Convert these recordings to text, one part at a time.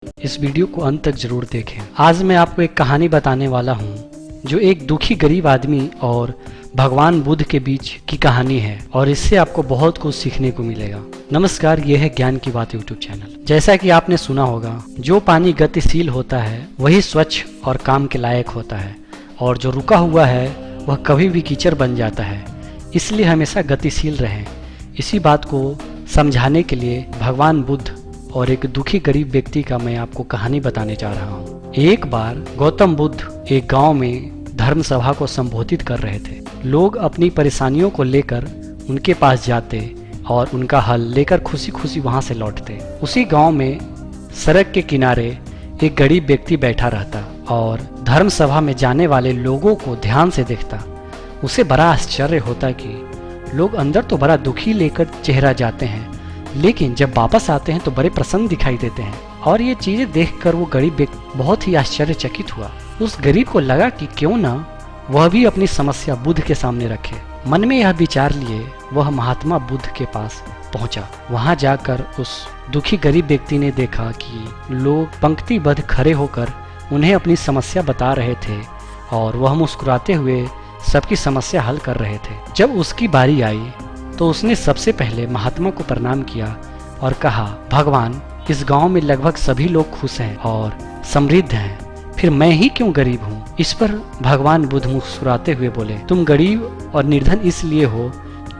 इस वीडियो को अंत तक जरूर देखें। आज मैं आपको एक कहानी बताने वाला हूँ जो एक दुखी गरीब आदमी और भगवान बुद्ध के बीच की कहानी है और इससे आपको बहुत कुछ सीखने को मिलेगा। नमस्कार, यह है ज्ञान की बात यूट्यूब चैनल। जैसा कि आपने सुना होगा, जो पानी गतिशील होता है वही स्वच्छ और काम के लायक होता है और जो रुका हुआ है वह कभी भी कीचड़ बन जाता है। इसलिए हमेशा गतिशील रहें। इसी बात को समझाने के लिए भगवान बुद्ध और एक दुखी गरीब व्यक्ति का मैं आपको कहानी बताने जा रहा हूँ। एक बार गौतम बुद्ध एक गांव में धर्म सभा को संबोधित कर रहे थे। लोग अपनी परेशानियों को लेकर उनके पास जाते और उनका हल लेकर खुशी खुशी वहां से लौटते। उसी गांव में सड़क के किनारे एक गरीब व्यक्ति बैठा रहता और धर्म सभा में जाने वाले लोगों को ध्यान से देखता। उसे बड़ा आश्चर्य होता कि लोग अंदर तो बड़ा दुखी लेकर चेहरा जाते हैं, लेकिन जब वापस आते हैं तो बड़े प्रसन्न दिखाई देते हैं। और ये चीजें देखकर वो गरीब व्यक्ति बहुत ही आश्चर्यचकित हुआ। उस गरीब को लगा कि क्यों ना वह भी अपनी समस्या बुद्ध के सामने रखे। मन में यह विचार लिए वह महात्मा बुद्ध के पास पहुंचा। वहां जाकर उस दुखी गरीब व्यक्ति ने देखा कि लोग पंक्तिबद्ध खड़े होकर उन्हें अपनी समस्या बता रहे थे और वह मुस्कुराते हुए सबकी समस्या हल कर रहे थे। जब उसकी बारी आई तो उसने सबसे पहले महात्मा को प्रणाम किया और कहा, भगवान, इस गांव में लगभग सभी लोग खुश हैं और समृद्ध हैं, फिर मैं ही क्यों गरीब हूँ। इस पर भगवान बुद्ध मुस्कुराते हुए बोले, तुम गरीब और निर्धन इसलिए हो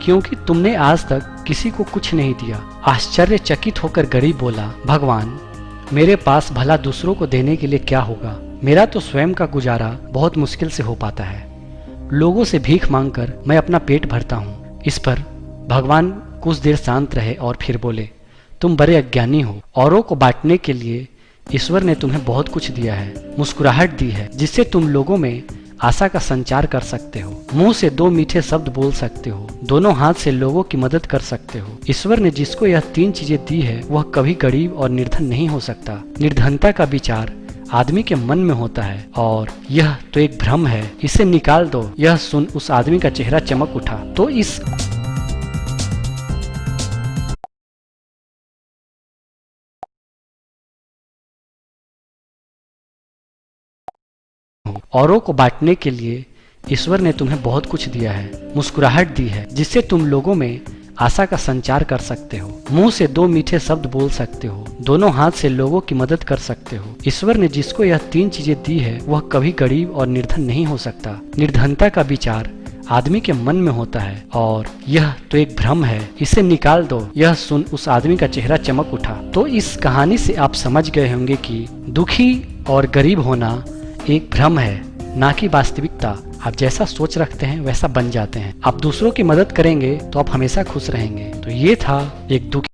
क्योंकि तुमने आज तक किसी को कुछ नहीं दिया। आश्चर्यचकित होकर गरीब बोला, भगवान, मेरे पास भला दूसरों को देने के लिए क्या होगा। मेरा तो स्वयं का गुजारा बहुत मुश्किल से हो पाता है। लोगों से भीख मांगकर मैं अपना पेट भरता हूँ। इस पर भगवान कुछ देर शांत रहे और फिर बोले, तुम बड़े अज्ञानी हो। औरों को बांटने के लिए ईश्वर ने तुम्हें बहुत कुछ दिया है, मुस्कुराहट दी है जिससे तुम लोगों में आशा का संचार कर सकते हो। मुंह से दो मीठे शब्द बोल सकते हो, दोनों हाथ से लोगों की मदद कर सकते हो। ईश्वर ने जिसको यह तीन चीजें दी है वह कभी गरीब और निर्धन नहीं हो सकता। निर्धनता का विचार आदमी के मन में होता है और यह तो एक भ्रम है, इसे निकाल दो। यह सुन उस आदमी का चेहरा चमक उठा। तो इस औरों को बांटने के लिए ईश्वर ने तुम्हें बहुत कुछ दिया है, मुस्कुराहट दी है जिससे तुम लोगों में आशा का संचार कर सकते हो। मुंह से दो मीठे शब्द बोल सकते हो, दोनों हाथ से लोगों की मदद कर सकते हो। ईश्वर ने जिसको यह तीन चीजें दी है वह कभी गरीब और निर्धन नहीं हो सकता। निर्धनता का विचार आदमी के मन में होता है और यह तो एक भ्रम है, इसे निकाल दो। यह सुन उस आदमी का चेहरा चमक उठा। तो इस कहानी से आप समझ गए होंगे कि दुखी और गरीब होना एक भ्रम है, ना कि वास्तविकता। आप जैसा सोच रखते हैं वैसा बन जाते हैं। आप दूसरों की मदद करेंगे तो आप हमेशा खुश रहेंगे। तो ये था एक दुखी